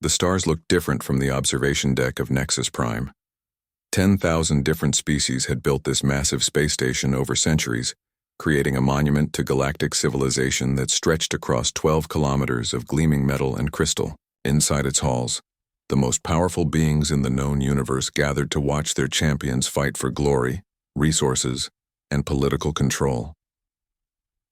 The stars looked different from the observation deck of Nexus Prime. 10,000 different species had built this massive space station over centuries, creating a monument to galactic civilization that stretched across 12 kilometers of gleaming metal and crystal. Inside its halls, the most powerful beings in the known universe gathered to watch their champions fight for glory, resources, and political control.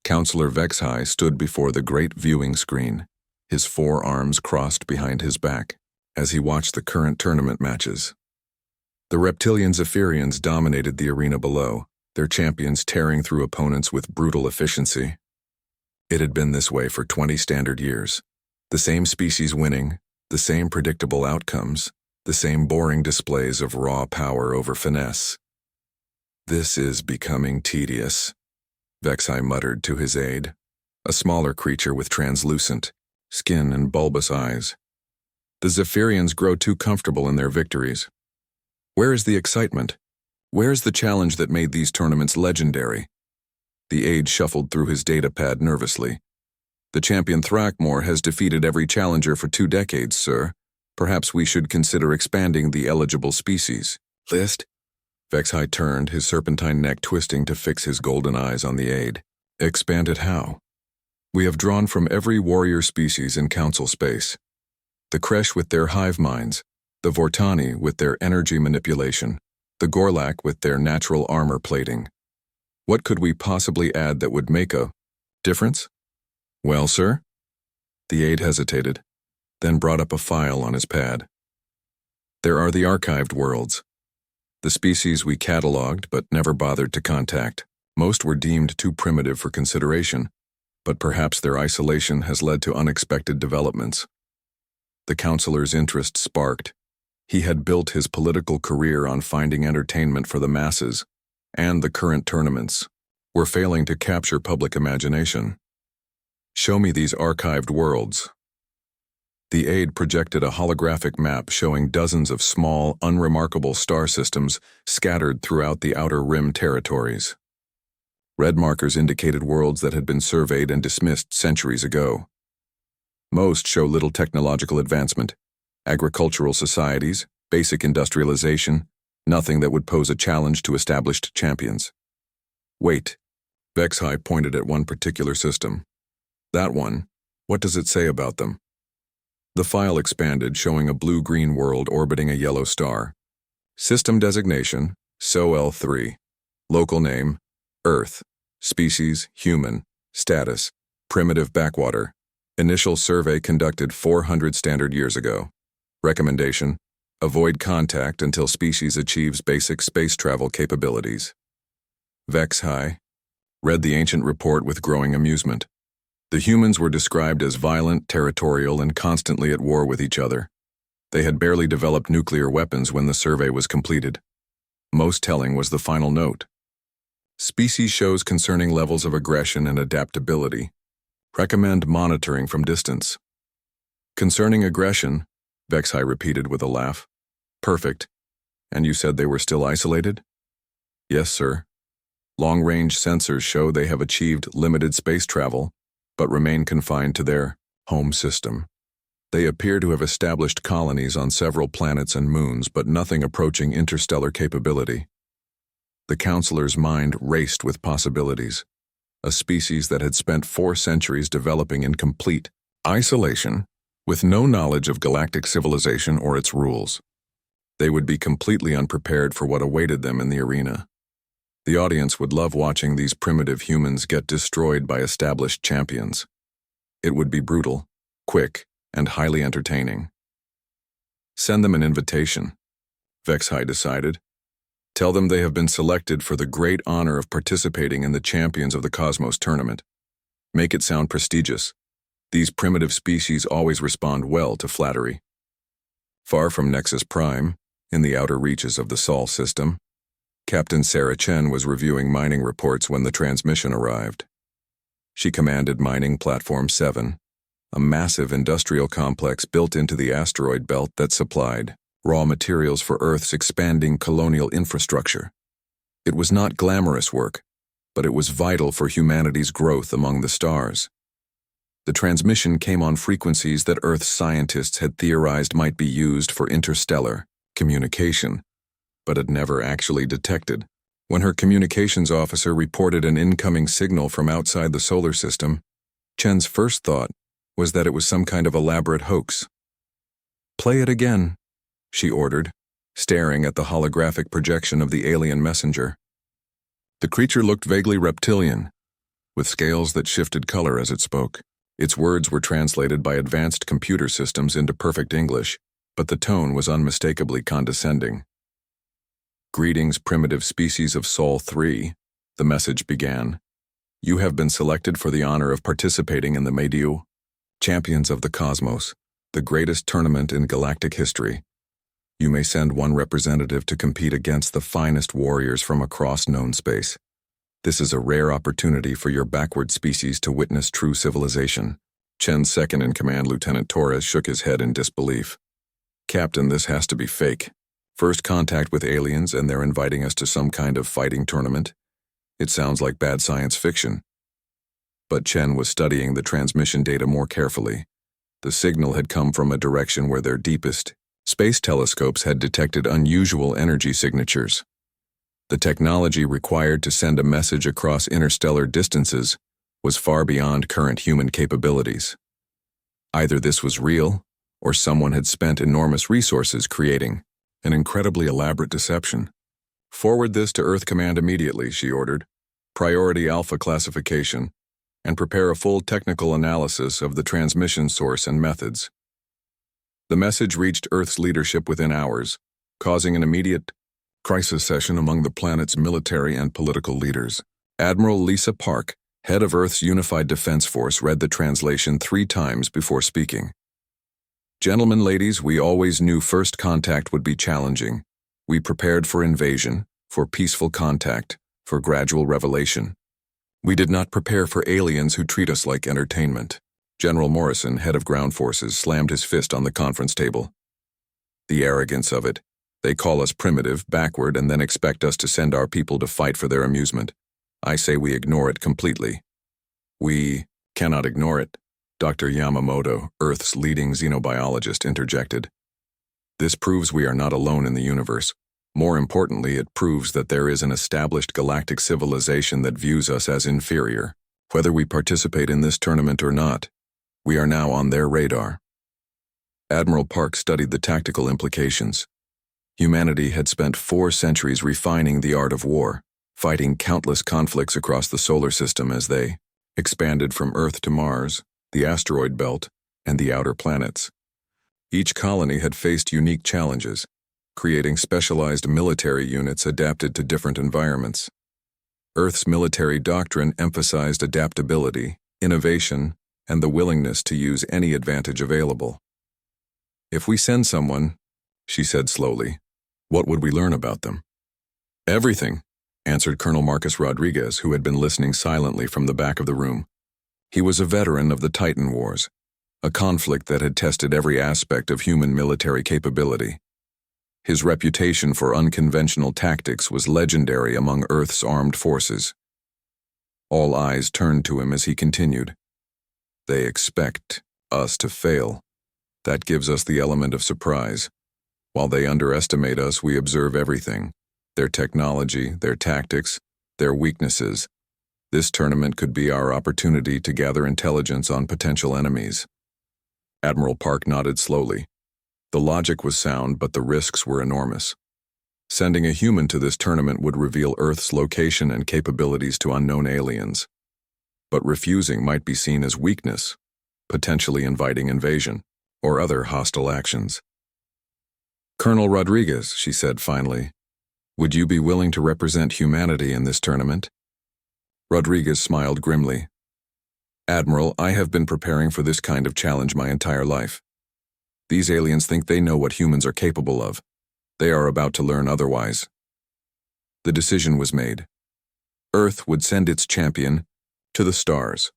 Counselor Vexhai stood before the great viewing screen, his forearms crossed behind his back, as he watched the current tournament matches. The reptilian Zephyrians dominated the arena below, their champions tearing through opponents with brutal efficiency. It had been this way for 20 standard years. The same species winning, the same predictable outcomes, the same boring displays of raw power over finesse. "This is becoming tedious," Vexhai muttered to his aide, a smaller creature with translucent skin and bulbous eyes. "The Zephyrians grow too comfortable in their victories. Where is the excitement? Where's the challenge that made these tournaments legendary?" The aide shuffled through his datapad nervously. "The champion Thrakmor has defeated every challenger for 2 decades, sir. Perhaps we should consider expanding the eligible species list." Vexhai turned, his serpentine neck twisting to fix his golden eyes on the aide. "Expand it how?" "We have drawn from every warrior species in council space. The Kresh with their hive minds, the Vortani with their energy manipulation, the Gorlak with their natural armor plating. What could we possibly add that would make a difference?" "Well, sir?" The aide hesitated, then brought up a file on his pad. "There are the archived worlds. The species we cataloged but never bothered to contact. Most were deemed too primitive for consideration, but perhaps their isolation has led to unexpected developments." The counselor's interest sparked. He had built his political career on finding entertainment for the masses, and the current tournaments were failing to capture public imagination. "Show me these archived worlds." The aide projected a holographic map showing dozens of small, unremarkable star systems scattered throughout the Outer Rim territories. Red markers indicated worlds that had been surveyed and dismissed centuries ago. Most show little technological advancement, agricultural societies, basic industrialization, nothing that would pose a challenge to established champions. "Wait," Vexhai pointed at one particular system. "That one, what does it say about them?" The file expanded, showing a blue-green world orbiting a yellow star. System designation, SOL3. Local name, Earth. Species, human. Status, primitive backwater. Initial survey conducted 400 standard years ago. Recommendation, avoid contact until species achieves basic space travel capabilities. Vexhai read the ancient report with growing amusement. The humans were described as violent, territorial, and constantly at war with each other. They had barely developed nuclear weapons when the survey was completed. Most telling was the final note. Species shows concerning levels of aggression and adaptability. Recommend monitoring from distance. Concerning aggression, Vexhai repeated with a laugh. Perfect. And you said they were still isolated? Yes, sir. Long-range sensors show they have achieved limited space travel, but remain confined to their home system. They appear to have established colonies on several planets and moons, but nothing approaching interstellar capability. The counselor's mind raced with possibilities. A species that had spent 4 centuries developing in complete isolation, with no knowledge of galactic civilization or its rules. They would be completely unprepared for what awaited them in the arena. The audience would love watching these primitive humans get destroyed by established champions. It would be brutal, quick, and highly entertaining. Send them an invitation, Vexhai decided. Tell them they have been selected for the great honor of participating in the Champions of the Cosmos tournament. Make it sound prestigious. These primitive species always respond well to flattery. Far from Nexus Prime, in the outer reaches of the Sol system, Captain Sarah Chen was reviewing mining reports when the transmission arrived. She commanded Mining Platform 7, a massive industrial complex built into the asteroid belt that supplied raw materials for Earth's expanding colonial infrastructure. It was not glamorous work, but it was vital for humanity's growth among the stars. The transmission came on frequencies that Earth's scientists had theorized might be used for interstellar communication, but had never actually detected. When her communications officer reported an incoming signal from outside the solar system, Chen's first thought was that it was some kind of elaborate hoax. "Play it again," she ordered, staring at the holographic projection of the alien messenger. The creature looked vaguely reptilian, with scales that shifted color as it spoke. Its words were translated by advanced computer systems into perfect English, but the tone was unmistakably condescending. "Greetings, primitive species of Sol 3, the message began. "You have been selected for the honor of participating in the Meidyu, Champions of the Cosmos, the greatest tournament in galactic history. You may send one representative to compete against the finest warriors from across known space. This is a rare opportunity for your backward species to witness true civilization." Chen's second-in-command, Lieutenant Torres, shook his head in disbelief. "Captain, this has to be fake. First contact with aliens and they're inviting us to some kind of fighting tournament? It sounds like bad science fiction." But Chen was studying the transmission data more carefully. The signal had come from a direction where their deepest space telescopes had detected unusual energy signatures. The technology required to send a message across interstellar distances was far beyond current human capabilities. Either this was real, or someone had spent enormous resources creating an incredibly elaborate deception. "Forward this to Earth Command immediately," she ordered. "Priority Alpha classification, and prepare a full technical analysis of the transmission source and methods." The message reached Earth's leadership within hours, causing an immediate crisis session among the planet's military and political leaders. Admiral Lisa Park, head of Earth's Unified Defense Force, read the translation 3 times before speaking. "Gentlemen, ladies, we always knew first contact would be challenging. We prepared for invasion, for peaceful contact, for gradual revelation. We did not prepare for aliens who treat us like entertainment." General Morrison, head of ground forces, slammed his fist on the conference table. "The arrogance of it. They call us primitive, backward, and then expect us to send our people to fight for their amusement. I say we ignore it completely." "We cannot ignore it," Dr. Yamamoto, Earth's leading xenobiologist, interjected. "This proves we are not alone in the universe. More importantly, it proves that there is an established galactic civilization that views us as inferior. Whether we participate in this tournament or not, we are now on their radar." Admiral Park studied the tactical implications. Humanity had spent 4 centuries refining the art of war, fighting countless conflicts across the solar system as they expanded from Earth to Mars, the asteroid belt, and the outer planets. Each colony had faced unique challenges, creating specialized military units adapted to different environments. Earth's military doctrine emphasized adaptability, innovation, and the willingness to use any advantage available. "If we send someone," she said slowly, "what would we learn about them?" "Everything," answered Colonel Marcus Rodriguez, who had been listening silently from the back of the room. He was a veteran of the Titan Wars, a conflict that had tested every aspect of human military capability. His reputation for unconventional tactics was legendary among Earth's armed forces. All eyes turned to him as he continued. "They expect us to fail. That gives us the element of surprise. While they underestimate us, we observe everything: their technology, their tactics, their weaknesses. This tournament could be our opportunity to gather intelligence on potential enemies." Admiral Park nodded slowly. The logic was sound, but the risks were enormous. Sending a human to this tournament would reveal Earth's location and capabilities to unknown aliens. But refusing might be seen as weakness, potentially inviting invasion, or other hostile actions. "Colonel Rodriguez," she said finally, "would you be willing to represent humanity in this tournament?" Rodriguez smiled grimly. "Admiral, I have been preparing for this kind of challenge my entire life. These aliens think they know what humans are capable of. They are about to learn otherwise." The decision was made. Earth would send its champion to the stars,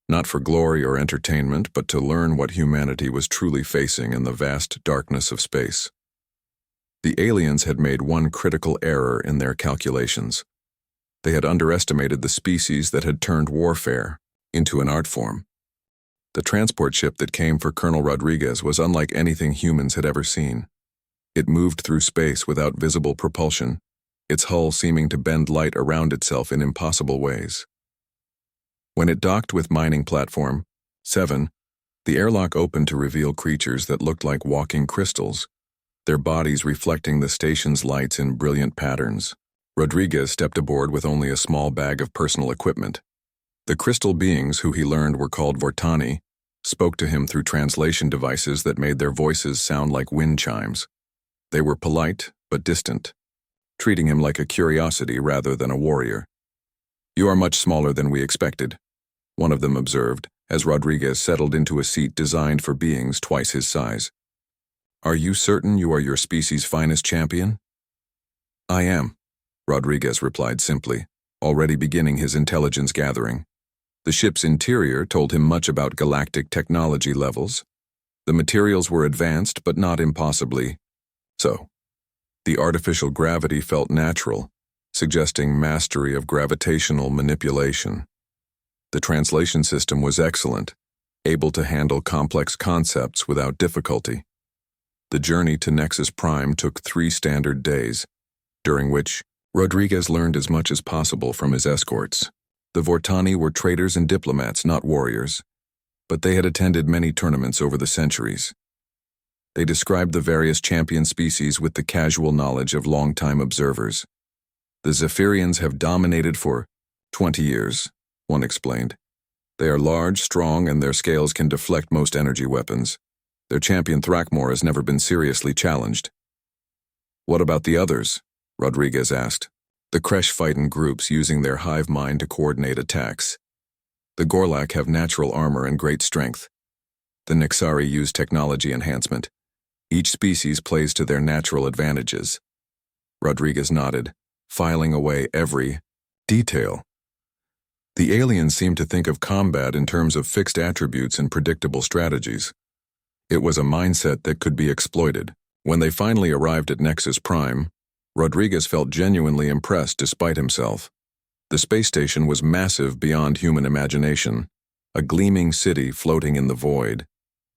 not for glory or entertainment, but to learn what humanity was truly facing in the vast darkness of space. The aliens had made one critical error in their calculations. They had underestimated the species that had turned warfare into an art form. The transport ship that came for Colonel Rodriguez was unlike anything humans had ever seen. It moved through space without visible propulsion, its hull seeming to bend light around itself in impossible ways. When it docked with mining platform 7, the airlock opened to reveal creatures that looked like walking crystals, their bodies reflecting the station's lights in brilliant patterns. Rodriguez stepped aboard with only a small bag of personal equipment. The crystal beings, who he learned were called Vortani, spoke to him through translation devices that made their voices sound like wind chimes. They were polite, but distant, treating him like a curiosity rather than a warrior. "You are much smaller than we expected," one of them observed, as Rodriguez settled into a seat designed for beings twice his size. "Are you certain you are your species' finest champion?" "I am," Rodriguez replied simply, already beginning his intelligence gathering. The ship's interior told him much about galactic technology levels. The materials were advanced, but not impossibly so. The artificial gravity felt natural, suggesting mastery of gravitational manipulation. The translation system was excellent, able to handle complex concepts without difficulty. The journey to Nexus Prime took 3 standard days, during which Rodriguez learned as much as possible from his escorts. The Vortani were traders and diplomats, not warriors, but they had attended many tournaments over the centuries. They described the various champion species with the casual knowledge of longtime observers. "The Zephyrians have dominated for 20 years, one explained. "They are large, strong, and their scales can deflect most energy weapons. Their champion Thrakmor has never been seriously challenged." "What about the others?" Rodriguez asked. "The Kresh fight in groups, using their hive mind to coordinate attacks. The Gorlak have natural armor and great strength. The Nixari use technology enhancement. Each species plays to their natural advantages." Rodriguez nodded, filing away every detail. The aliens seemed to think of combat in terms of fixed attributes and predictable strategies. It was a mindset that could be exploited. When they finally arrived at Nexus Prime, Rodriguez felt genuinely impressed despite himself. The space station was massive beyond human imagination, a gleaming city floating in the void.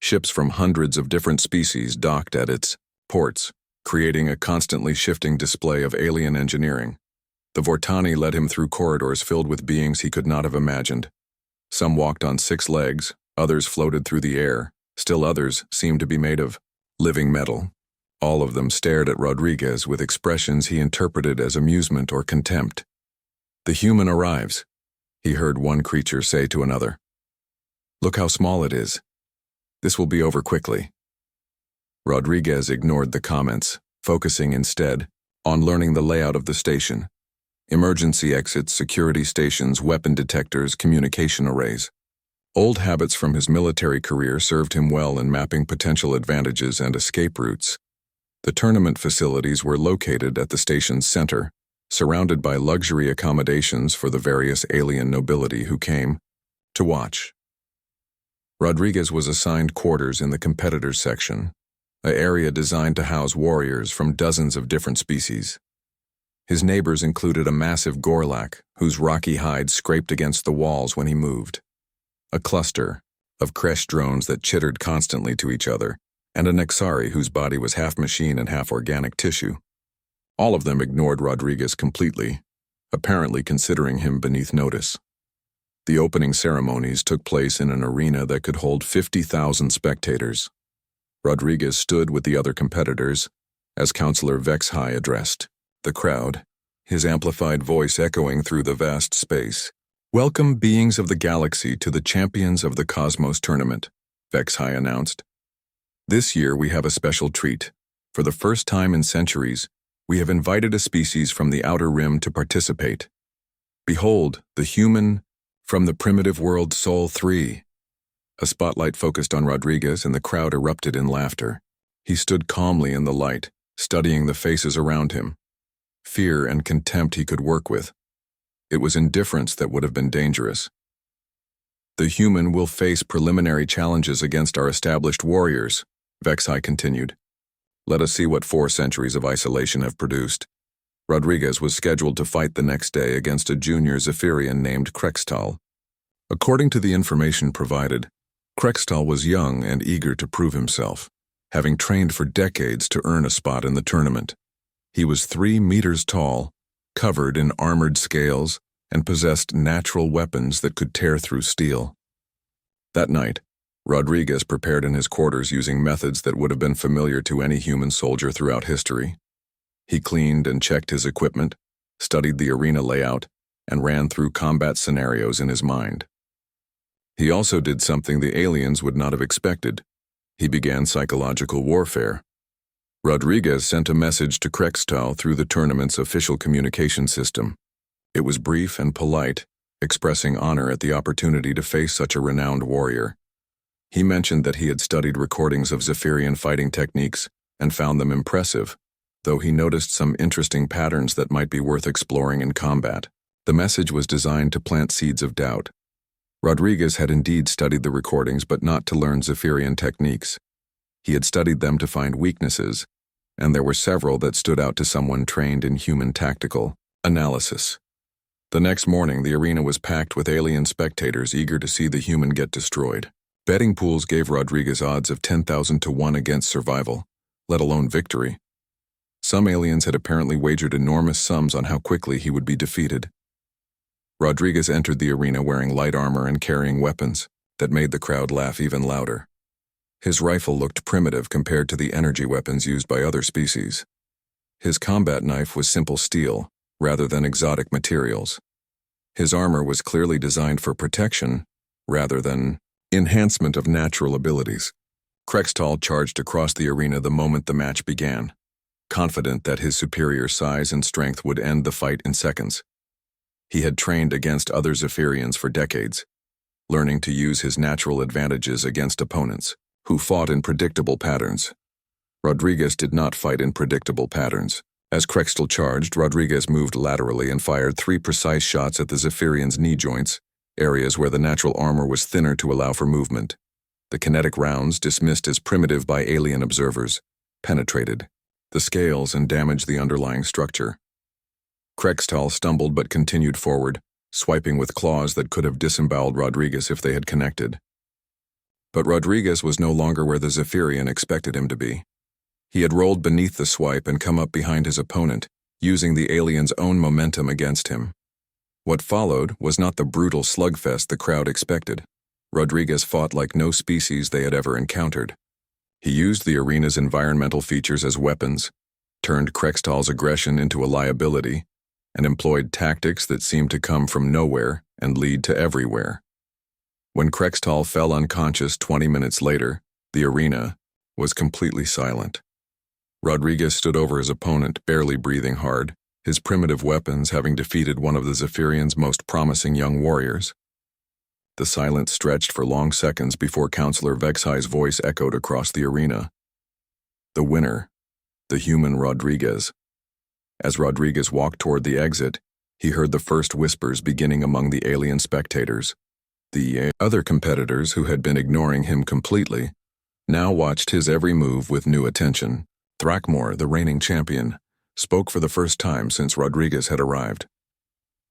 Ships from hundreds of different species docked at its ports, creating a constantly shifting display of alien engineering. The Vortani led him through corridors filled with beings he could not have imagined. Some walked on 6 legs, others floated through the air, still others seemed to be made of living metal. All of them stared at Rodriguez with expressions he interpreted as amusement or contempt. "The human arrives," he heard one creature say to another. "Look how small it is. This will be over quickly." Rodriguez ignored the comments, focusing instead on learning the layout of the station. Emergency exits, security stations, weapon detectors, communication arrays. Old habits from his military career served him well in mapping potential advantages and escape routes. The tournament facilities were located at the station's center, surrounded by luxury accommodations for the various alien nobility who came to watch. Rodriguez was assigned quarters in the competitors section, an area designed to house warriors from dozens of different species. His neighbors included a massive Gorlak, whose rocky hide scraped against the walls when he moved, a cluster of Kresh drones that chittered constantly to each other, and a Nixari whose body was half machine and half organic tissue. All of them ignored Rodriguez completely, apparently considering him beneath notice. The opening ceremonies took place in an arena that could hold 50,000 spectators. Rodriguez stood with the other competitors as Counselor Vexhai addressed the crowd, his amplified voice echoing through the vast space. "Welcome, beings of the galaxy, to the Champions of the Cosmos tournament," Vexhai announced. "This year we have a special treat. For the first time in centuries, we have invited a species from the Outer Rim to participate. Behold, the human from the primitive world Sol 3. A spotlight focused on Rodriguez and the crowd erupted in laughter. He stood calmly in the light, studying the faces around him. Fear and contempt he could work with. It was indifference that would have been dangerous. "The human will face preliminary challenges against our established warriors," Vexhai continued. "Let us see what 4 centuries of isolation have produced." Rodriguez was scheduled to fight the next day against a junior Zephyrian named Krextal. According to the information provided, Krextal was young and eager to prove himself, having trained for decades to earn a spot in the tournament. He was 3 meters tall, covered in armored scales, and possessed natural weapons that could tear through steel. That night, Rodriguez prepared in his quarters using methods that would have been familiar to any human soldier throughout history. He cleaned and checked his equipment, studied the arena layout, and ran through combat scenarios in his mind. He also did something the aliens would not have expected. He began psychological warfare. Rodriguez sent a message to Krextal through the tournament's official communication system. It was brief and polite, expressing honor at the opportunity to face such a renowned warrior. He mentioned that he had studied recordings of Zephyrian fighting techniques and found them impressive, though he noticed some interesting patterns that might be worth exploring in combat. The message was designed to plant seeds of doubt. Rodriguez had indeed studied the recordings, but not to learn Zephyrian techniques. He had studied them to find weaknesses, and there were several that stood out to someone trained in human tactical analysis. The next morning, the arena was packed with alien spectators eager to see the human get destroyed. Betting pools gave Rodriguez odds of 10,000 to 1 against survival, let alone victory. Some aliens had apparently wagered enormous sums on how quickly he would be defeated. Rodriguez entered the arena wearing light armor and carrying weapons that made the crowd laugh even louder. His rifle looked primitive compared to the energy weapons used by other species. His combat knife was simple steel, rather than exotic materials. His armor was clearly designed for protection, rather than enhancement of natural abilities. Krextal charged across the arena the moment the match began, confident that his superior size and strength would end the fight in seconds. He had trained against other Zephyrians for decades, learning to use his natural advantages against opponents who fought in predictable patterns. Rodriguez did not fight in predictable patterns. As Krextal charged, Rodriguez moved laterally and fired 3 precise shots at the Zephyrian's knee joints, areas where the natural armor was thinner to allow for movement. The kinetic rounds, dismissed as primitive by alien observers, penetrated the scales and damaged the underlying structure. Krextal stumbled but continued forward, swiping with claws that could have disemboweled Rodriguez if they had connected. But Rodriguez was no longer where the Zephyrian expected him to be. He had rolled beneath the swipe and come up behind his opponent, using the alien's own momentum against him. What followed was not the brutal slugfest the crowd expected. Rodriguez fought like no species they had ever encountered. He used the arena's environmental features as weapons, turned Krextal's aggression into a liability, and employed tactics that seemed to come from nowhere and lead to everywhere. When Krextal fell unconscious 20 minutes later, the arena was completely silent. Rodriguez stood over his opponent, barely breathing hard, his primitive weapons having defeated one of the Zephyrian's most promising young warriors. The silence stretched for long seconds before Counselor Vexhi's voice echoed across the arena. The winner, the human Rodriguez. As Rodriguez walked toward the exit, he heard the first whispers beginning among the alien spectators. The other competitors who had been ignoring him completely now watched his every move with new attention. Thrackmore, the reigning champion, spoke for the first time since Rodriguez had arrived.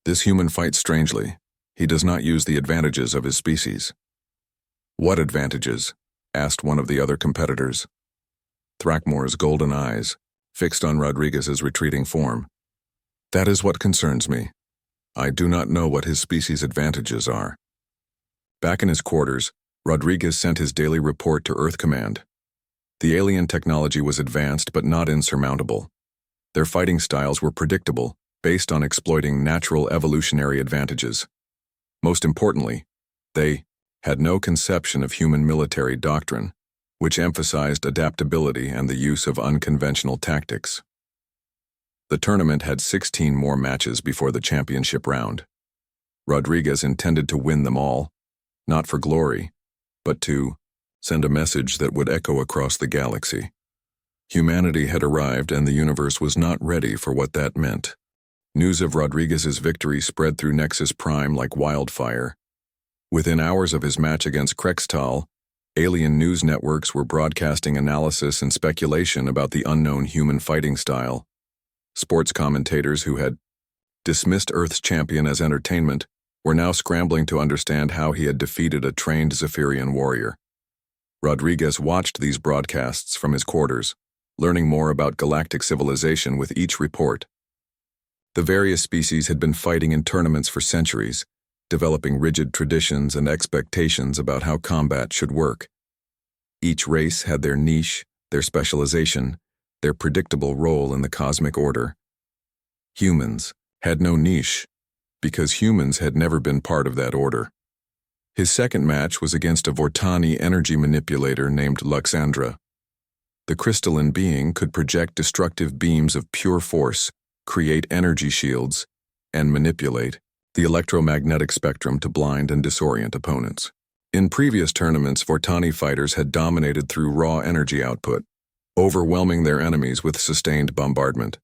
This human fights strangely. He does not use the advantages of his species. What advantages? Asked one of the other competitors. Thrackmore's golden eyes fixed on Rodriguez's retreating form. That is what concerns me. I do not know what his species' advantages are. Back in his quarters, Rodriguez sent his daily report to Earth Command. The alien technology was advanced but not insurmountable. Their fighting styles were predictable, based on exploiting natural evolutionary advantages. Most importantly, they had no conception of human military doctrine, which emphasized adaptability and the use of unconventional tactics. The tournament had 16 more matches before the championship round. Rodriguez intended to win them all, not for glory, but to send a message that would echo across the galaxy. Humanity had arrived and the universe was not ready for what that meant. News of Rodriguez's victory spread through Nexus Prime like wildfire. Within hours of his match against Krextal, alien news networks were broadcasting analysis and speculation about the unknown human fighting style. Sports commentators who had dismissed Earth's champion as entertainment were now scrambling to understand how he had defeated a trained Zephyrian warrior. Rodriguez watched these broadcasts from his quarters, learning more about galactic civilization with each report. The various species had been fighting in tournaments for centuries, developing rigid traditions and expectations about how combat should work. Each race had their niche, their specialization, their predictable role in the cosmic order. Humans had no niche, because humans had never been part of that order. His second match was against a Vortani energy manipulator named Luxandra. The crystalline being could project destructive beams of pure force, create energy shields, and manipulate the electromagnetic spectrum to blind and disorient opponents. In previous tournaments, Vortani fighters had dominated through raw energy output, overwhelming their enemies with sustained bombardment.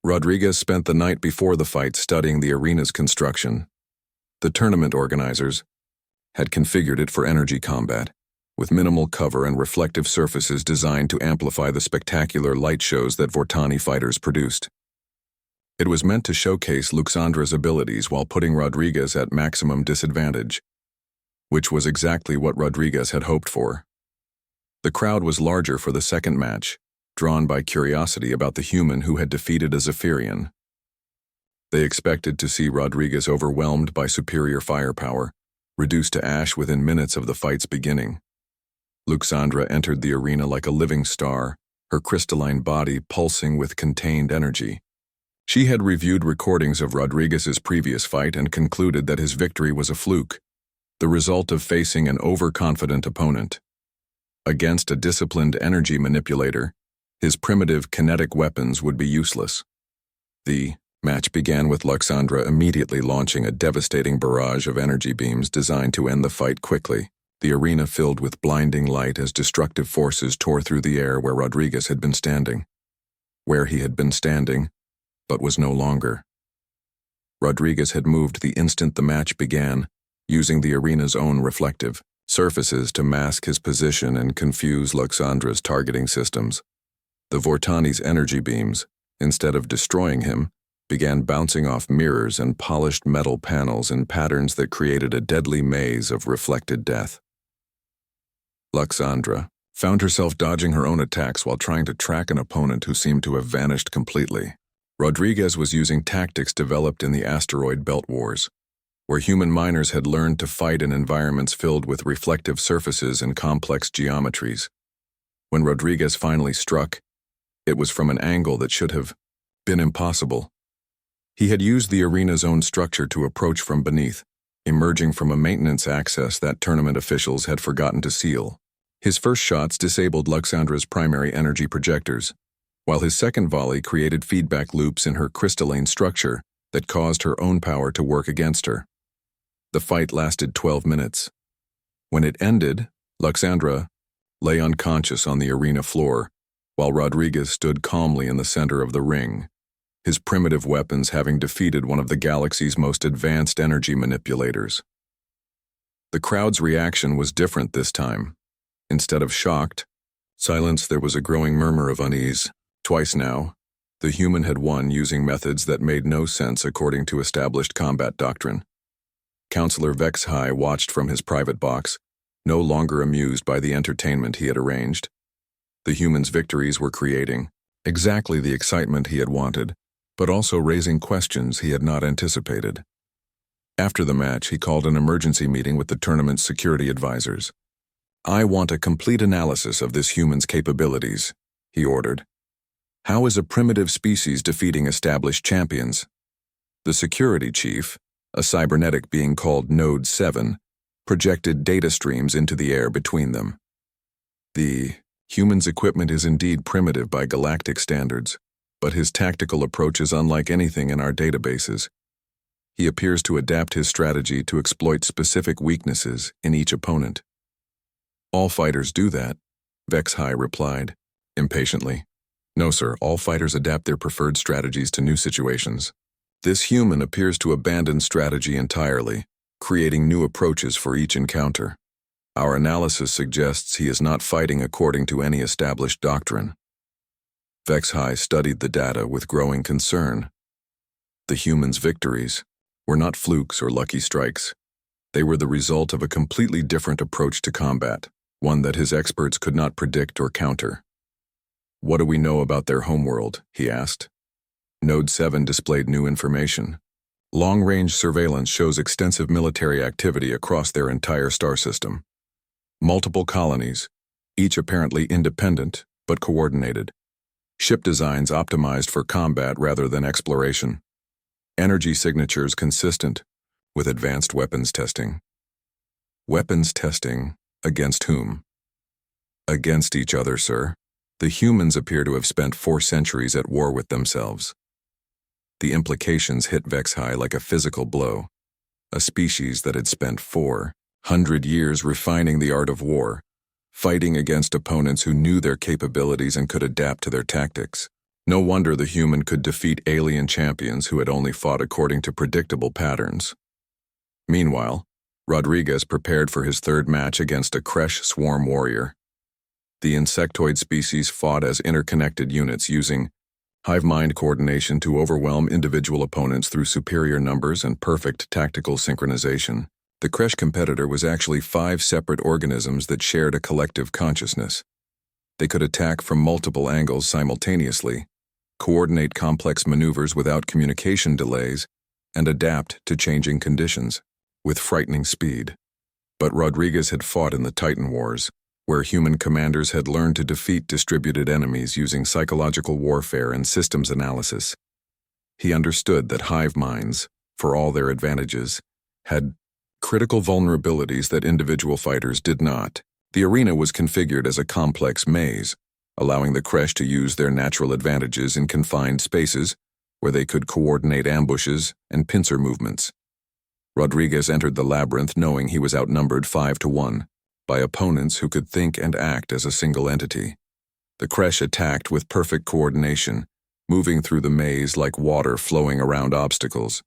Rodriguez spent the night before the fight studying the arena's construction. The tournament organizers had configured it for energy combat, with minimal cover and reflective surfaces designed to amplify the spectacular light shows that Vortani fighters produced. It was meant to showcase Luxandra's abilities while putting Rodriguez at maximum disadvantage, which was exactly what Rodriguez had hoped for. The crowd was larger for the second match, drawn by curiosity about the human who had defeated a Zephyrian. They expected to see Rodriguez overwhelmed by superior firepower, reduced to ash within minutes of the fight's beginning. Luxandra entered the arena like a living star, her crystalline body pulsing with contained energy. She had reviewed recordings of Rodriguez's previous fight and concluded that his victory was a fluke, the result of facing an overconfident opponent. Against a disciplined energy manipulator, his primitive kinetic weapons would be useless. The match began with Luxandra immediately launching a devastating barrage of energy beams designed to end the fight quickly, the arena filled with blinding light as destructive forces tore through the air where Rodriguez had been standing. Where he had been standing, but was no longer. Rodriguez had moved the instant the match began, using the arena's own reflective surfaces to mask his position and confuse Luxandra's targeting systems. The Vortani's energy beams, instead of destroying him, began bouncing off mirrors and polished metal panels in patterns that created a deadly maze of reflected death. Luxandra found herself dodging her own attacks while trying to track an opponent who seemed to have vanished completely. Rodriguez was using tactics developed in the asteroid belt wars, where human miners had learned to fight in environments filled with reflective surfaces and complex geometries. When Rodriguez finally struck, it was from an angle that should have been impossible. He had used the arena's own structure to approach from beneath, emerging from a maintenance access that tournament officials had forgotten to seal. His first shots disabled Luxandra's primary energy projectors, while his second volley created feedback loops in her crystalline structure that caused her own power to work against her. The fight lasted 12 minutes. When it ended, Luxandra lay unconscious on the arena floor, while Rodriguez stood calmly in the center of the ring, his primitive weapons having defeated one of the galaxy's most advanced energy manipulators. The crowd's reaction was different this time. Instead of shocked silence, there was a growing murmur of unease. Twice now, the human had won using methods that made no sense according to established combat doctrine. Counselor Vex-High watched from his private box, no longer amused by the entertainment he had arranged. The human's victories were creating exactly the excitement he had wanted, but also raising questions he had not anticipated. After the match, he called an emergency meeting with the tournament's security advisors. "I want a complete analysis of this human's capabilities," he ordered. "How is a primitive species defeating established champions?" The security chief, a cybernetic being called Node 7, projected data streams into the air between them. "The human's equipment is indeed primitive by galactic standards, but his tactical approach is unlike anything in our databases. He appears to adapt his strategy to exploit specific weaknesses in each opponent." "All fighters do that," Vex-High replied, impatiently. "No, sir, all fighters adapt their preferred strategies to new situations. This human appears to abandon strategy entirely, creating new approaches for each encounter. Our analysis suggests he is not fighting according to any established doctrine." Vex-High studied the data with growing concern. The human's victories were not flukes or lucky strikes. They were the result of a completely different approach to combat, one that his experts could not predict or counter. "What do we know about their homeworld?" he asked. Node 7 displayed new information. Long-range surveillance shows extensive military activity across their entire star system. Multiple colonies, each apparently independent but coordinated. Ship designs optimized for combat rather than exploration. Energy signatures consistent with advanced weapons testing. Weapons testing against whom? Against each other, sir. The humans appear to have spent 4 centuries at war with themselves. The implications hit Vexhi like a physical blow. A species that had spent 400 years refining the art of war, fighting against opponents who knew their capabilities and could adapt to their tactics. No wonder the human could defeat alien champions who had only fought according to predictable patterns. Meanwhile, Rodriguez prepared for his 3rd match against a Kresh swarm warrior. The insectoid species fought as interconnected units using hive mind coordination to overwhelm individual opponents through superior numbers and perfect tactical synchronization. The Kresh competitor was actually 5 separate organisms that shared a collective consciousness. They could attack from multiple angles simultaneously, coordinate complex maneuvers without communication delays, and adapt to changing conditions with frightening speed. But Rodriguez had fought in the Titan Wars, where human commanders had learned to defeat distributed enemies using psychological warfare and systems analysis. He understood that hive minds, for all their advantages, had critical vulnerabilities that individual fighters did not. The arena was configured as a complex maze, allowing the Kresh to use their natural advantages in confined spaces where they could coordinate ambushes and pincer movements. Rodriguez entered the labyrinth knowing he was outnumbered 5-1 by opponents who could think and act as a single entity. The Kresh attacked with perfect coordination, moving through the maze like water flowing around obstacles.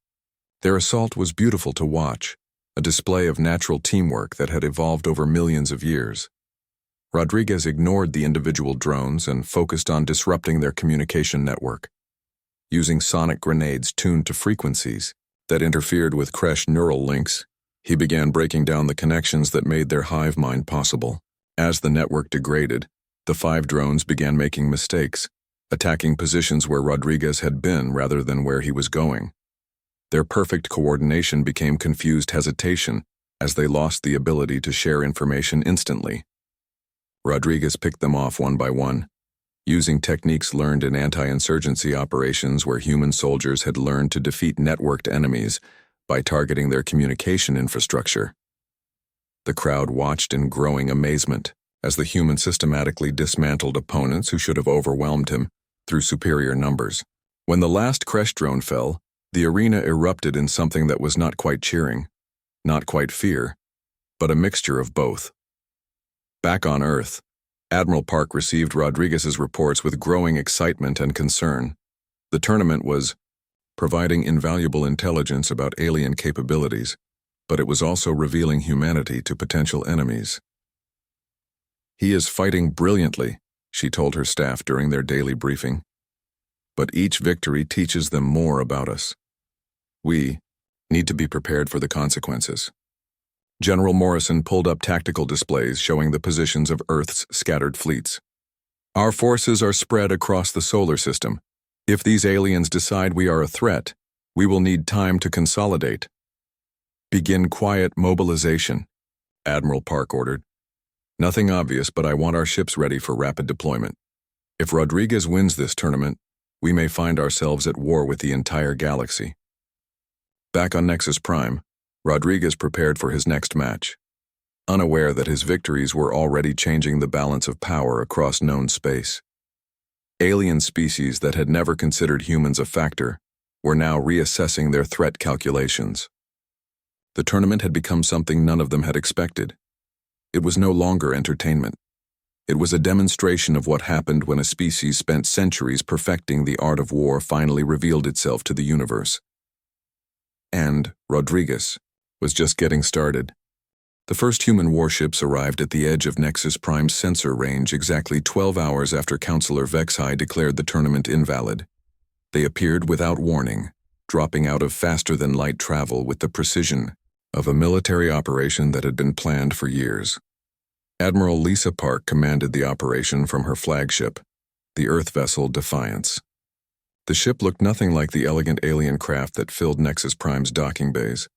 Their assault was beautiful to watch, a display of natural teamwork that had evolved over millions of years. Rodriguez ignored the individual drones and focused on disrupting their communication network. Using sonic grenades tuned to frequencies that interfered with Kresh neural links, he began breaking down the connections that made their hive mind possible. As the network degraded, the 5 drones began making mistakes, attacking positions where Rodriguez had been rather than where he was going. Their perfect coordination became confused hesitation as they lost the ability to share information instantly. Rodriguez picked them off one by one, using techniques learned in anti-insurgency operations where human soldiers had learned to defeat networked enemies by targeting their communication infrastructure. The crowd watched in growing amazement as the human systematically dismantled opponents who should have overwhelmed him through superior numbers. When the last Kresh drone fell, the arena erupted in something that was not quite cheering, not quite fear, but a mixture of both. Back on Earth, Admiral Park received Rodriguez's reports with growing excitement and concern. The tournament was providing invaluable intelligence about alien capabilities, but it was also revealing humanity to potential enemies. "He is fighting brilliantly," she told her staff during their daily briefing. "But each victory teaches them more about us. We need to be prepared for the consequences." General Morrison pulled up tactical displays showing the positions of Earth's scattered fleets. "Our forces are spread across the solar system. If these aliens decide we are a threat, we will need time to consolidate." "Begin quiet mobilization," Admiral Park ordered. "Nothing obvious, but I want our ships ready for rapid deployment. If Rodriguez wins this tournament, we may find ourselves at war with the entire galaxy." Back on Nexus Prime, Rodriguez prepared for his next match, unaware that his victories were already changing the balance of power across known space. Alien species that had never considered humans a factor were now reassessing their threat calculations. The tournament had become something none of them had expected. It was no longer entertainment. It was a demonstration of what happened when a species spent centuries perfecting the art of war finally revealed itself to the universe. And Rodriguez was just getting started. The first human warships arrived at the edge of Nexus Prime's sensor range exactly 12 hours after Counselor Vexhi declared the tournament invalid. They appeared without warning, dropping out of faster-than-light travel with the precision of a military operation that had been planned for years. Admiral Lisa Park commanded the operation from her flagship, the Earth vessel Defiance. The ship looked nothing like the elegant alien craft that filled Nexus Prime's docking bays.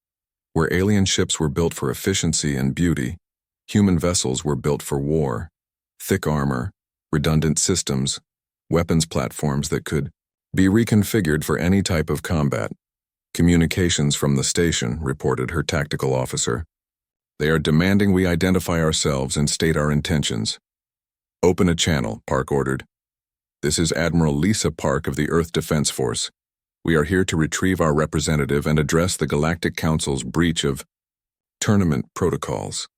Where alien ships were built for efficiency and beauty, human vessels were built for war, thick armor, redundant systems, weapons platforms that could be reconfigured for any type of combat. Communications from the station, reported her tactical officer. They are demanding we identify ourselves and state our intentions. Open a channel, Park ordered. This is Admiral Lisa Park of the Earth Defense Force. We are here to retrieve our representative and address the Galactic Council's breach of tournament protocols.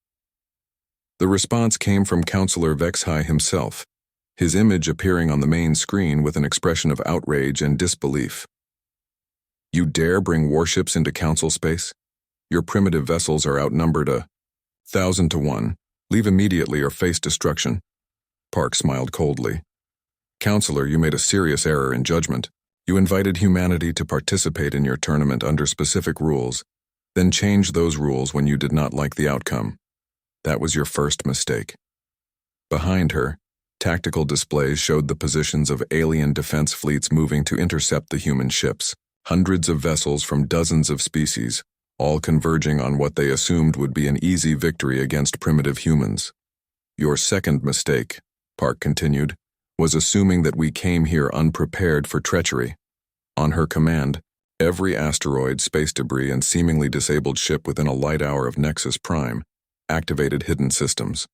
The response came from Counselor Vexhai himself, his image appearing on the main screen with an expression of outrage and disbelief. You dare bring warships into council space? Your primitive vessels are outnumbered 1,000 to 1. Leave immediately or face destruction. Park smiled coldly. Counselor, you made a serious error in judgment. You invited humanity to participate in your tournament under specific rules, then changed those rules when you did not like the outcome. That was your first mistake. Behind her, tactical displays showed the positions of alien defense fleets moving to intercept the human ships, hundreds of vessels from dozens of species, all converging on what they assumed would be an easy victory against primitive humans. Your second mistake, Park continued, was assuming that we came here unprepared for treachery. On her command, every asteroid, space debris, and seemingly disabled ship within a light hour of Nexus Prime activated hidden systems.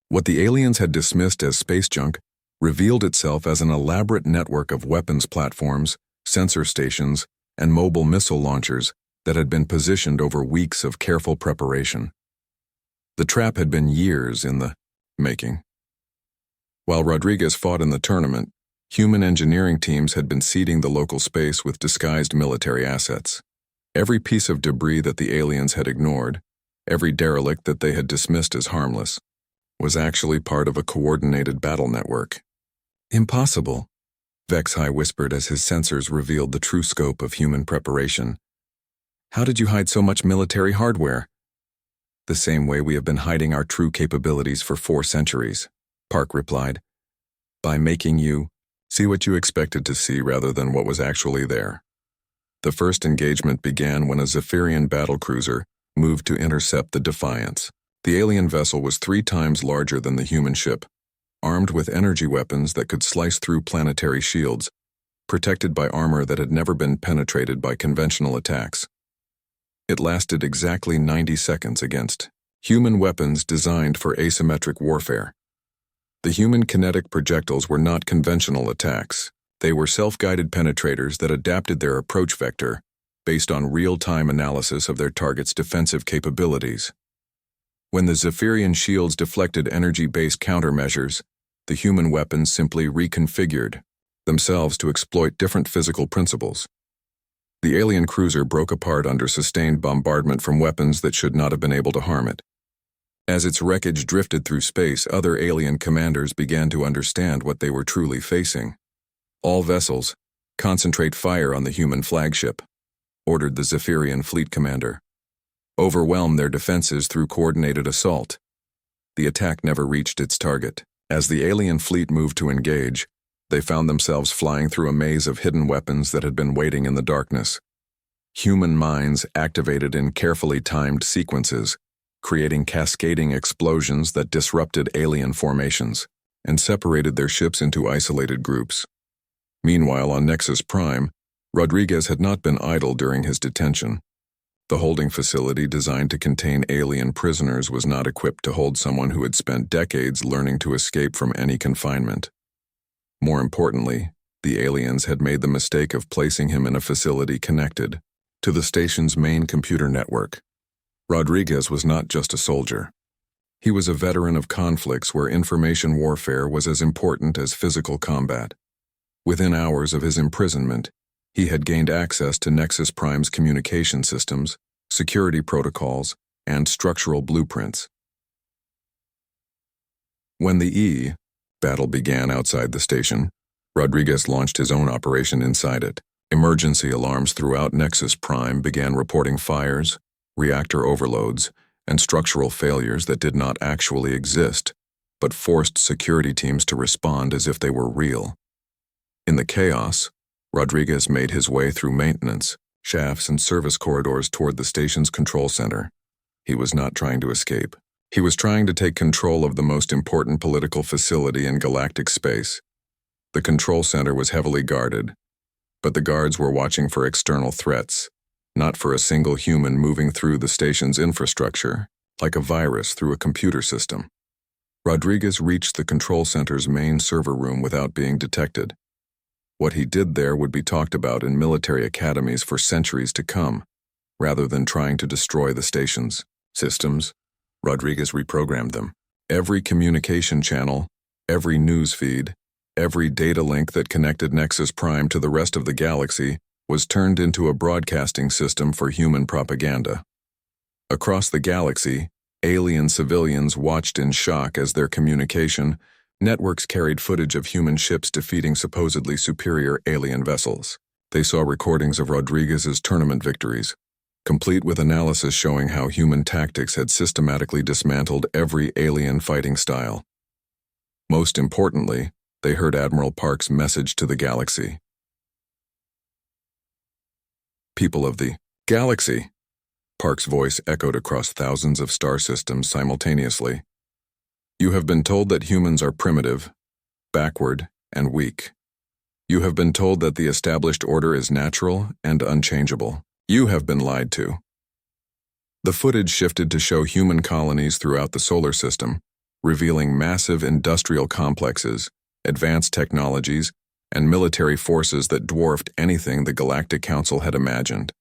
What the aliens had dismissed as space junk revealed itself as an elaborate network of weapons platforms, sensor stations, and mobile missile launchers that had been positioned over weeks of careful preparation. The trap had been years in the making. While Rodriguez fought in the tournament, human engineering teams had been seeding the local space with disguised military assets. Every piece of debris that the aliens had ignored, every derelict that they had dismissed as harmless, was actually part of a coordinated battle network. Impossible, Vexhai whispered as his sensors revealed the true scope of human preparation. How did you hide so much military hardware? The same way we have been hiding our true capabilities for 4 centuries, Park replied. By making you see what you expected to see rather than what was actually there. The first engagement began when a Zephyrian battlecruiser moved to intercept the Defiance. The alien vessel was 3 times larger than the human ship, armed with energy weapons that could slice through planetary shields, protected by armor that had never been penetrated by conventional attacks. It lasted exactly 90 seconds against human weapons designed for asymmetric warfare. The human kinetic projectiles were not conventional attacks. They were self-guided penetrators that adapted their approach vector based on real-time analysis of their target's defensive capabilities. When the Zephyrian shields deflected energy-based countermeasures, the human weapons simply reconfigured themselves to exploit different physical principles. The alien cruiser broke apart under sustained bombardment from weapons that should not have been able to harm it. As its wreckage drifted through space, other alien commanders began to understand what they were truly facing. All vessels, concentrate fire on the human flagship, ordered the Zephyrian fleet commander. Overwhelm their defenses through coordinated assault. The attack never reached its target. As the alien fleet moved to engage, they found themselves flying through a maze of hidden weapons that had been waiting in the darkness. Human minds activated in carefully timed sequences, creating cascading explosions that disrupted alien formations and separated their ships into isolated groups. Meanwhile, on Nexus Prime, Rodriguez had not been idle during his detention. The holding facility designed to contain alien prisoners was not equipped to hold someone who had spent decades learning to escape from any confinement. More importantly, the aliens had made the mistake of placing him in a facility connected to the station's main computer network. Rodriguez was not just a soldier. He was a veteran of conflicts where information warfare was as important as physical combat. Within hours of his imprisonment, he had gained access to Nexus Prime's communication systems, security protocols, and structural blueprints. When the battle began outside the station, Rodriguez launched his own operation inside it. Emergency alarms throughout Nexus Prime began reporting fires, reactor overloads, and structural failures that did not actually exist, but forced security teams to respond as if they were real. In the chaos, Rodriguez made his way through maintenance, shafts, and service corridors toward the station's control center. He was not trying to escape. He was trying to take control of the most important political facility in galactic space. The control center was heavily guarded, but the guards were watching for external threats, not for a single human moving through the station's infrastructure, like a virus through a computer system. Rodriguez reached the control center's main server room without being detected. What he did there would be talked about in military academies for centuries to come, rather than trying to destroy the station's systems. Rodriguez reprogrammed them. Every communication channel, every news feed, every data link that connected Nexus Prime to the rest of the galaxy was turned into a broadcasting system for human propaganda. Across the galaxy, alien civilians watched in shock as their communication networks carried footage of human ships defeating supposedly superior alien vessels. They saw recordings of Rodriguez's tournament victories, complete with analysis showing how human tactics had systematically dismantled every alien fighting style. Most importantly, they heard Admiral Park's message to the galaxy. People of the galaxy, Park's voice echoed across thousands of star systems simultaneously. You have been told that humans are primitive, backward, and weak. You have been told that the established order is natural and unchangeable. You have been lied to. The footage shifted to show human colonies throughout the solar system, revealing massive industrial complexes, advanced technologies, and military forces that dwarfed anything the Galactic Council had imagined.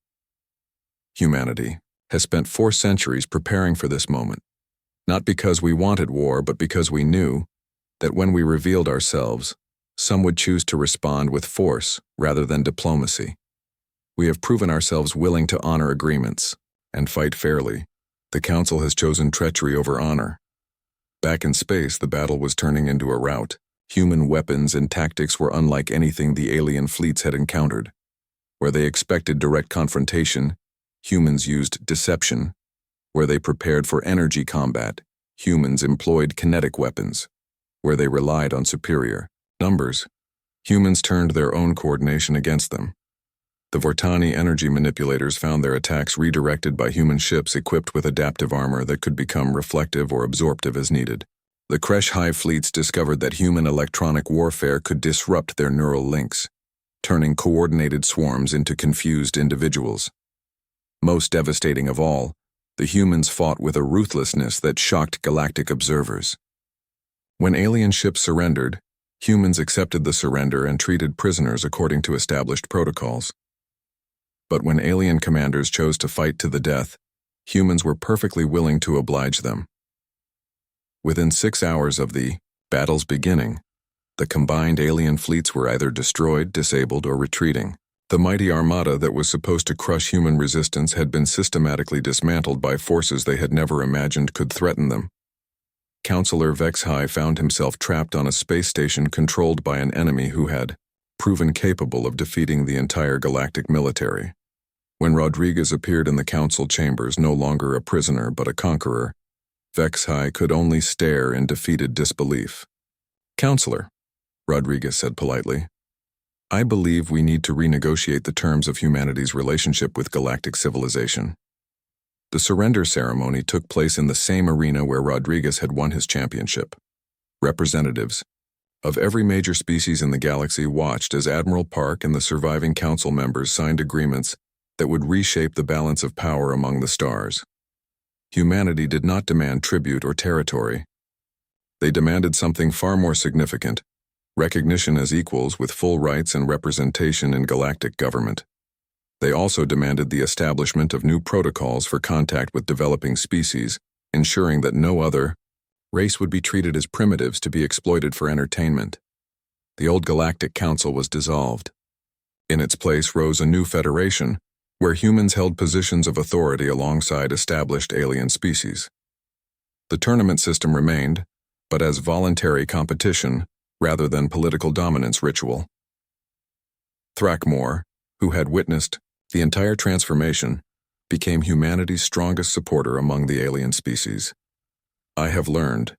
Humanity has spent 4 centuries preparing for this moment, not because we wanted war, but because we knew that when we revealed ourselves, some would choose to respond with force rather than diplomacy. We have proven ourselves willing to honor agreements and fight fairly. The Council has chosen treachery over honor. Back in space, the battle was turning into a rout. Human weapons and tactics were unlike anything the alien fleets had encountered. Where they expected direct confrontation, humans used deception. Where they prepared for energy combat, humans employed kinetic weapons. Where they relied on superior numbers, humans turned their own coordination against them. The Vortani energy manipulators found their attacks redirected by human ships equipped with adaptive armor that could become reflective or absorptive as needed. The Kresh Hive fleets discovered that human electronic warfare could disrupt their neural links, turning coordinated swarms into confused individuals. Most devastating of all, the humans fought with a ruthlessness that shocked galactic observers. When alien ships surrendered, humans accepted the surrender and treated prisoners according to established protocols. But when alien commanders chose to fight to the death, humans were perfectly willing to oblige them. Within 6 hours of the battle's beginning, the combined alien fleets were either destroyed, disabled, or retreating. The mighty armada that was supposed to crush human resistance had been systematically dismantled by forces they had never imagined could threaten them. Counselor Vexhai found himself trapped on a space station controlled by an enemy who had proven capable of defeating the entire galactic military. When Rodriguez appeared in the council chambers, no longer a prisoner but a conqueror, Vexhai could only stare in defeated disbelief. "Counselor," Rodriguez said politely, "I believe we need to renegotiate the terms of humanity's relationship with galactic civilization." The surrender ceremony took place in the same arena where Rodriguez had won his championship. Representatives of every major species in the galaxy watched as Admiral Park and the surviving council members signed agreements that would reshape the balance of power among the stars. Humanity did not demand tribute or territory. They demanded something far more significant: recognition as equals with full rights and representation in galactic government. They also demanded the establishment of new protocols for contact with developing species, ensuring that no other race would be treated as primitives to be exploited for entertainment. The old Galactic Council was dissolved. In its place rose a new federation, where humans held positions of authority alongside established alien species. The tournament system remained, but as voluntary competition rather than political dominance ritual. Thrackmore, who had witnessed the entire transformation, became humanity's strongest supporter among the alien species. "I have learned,"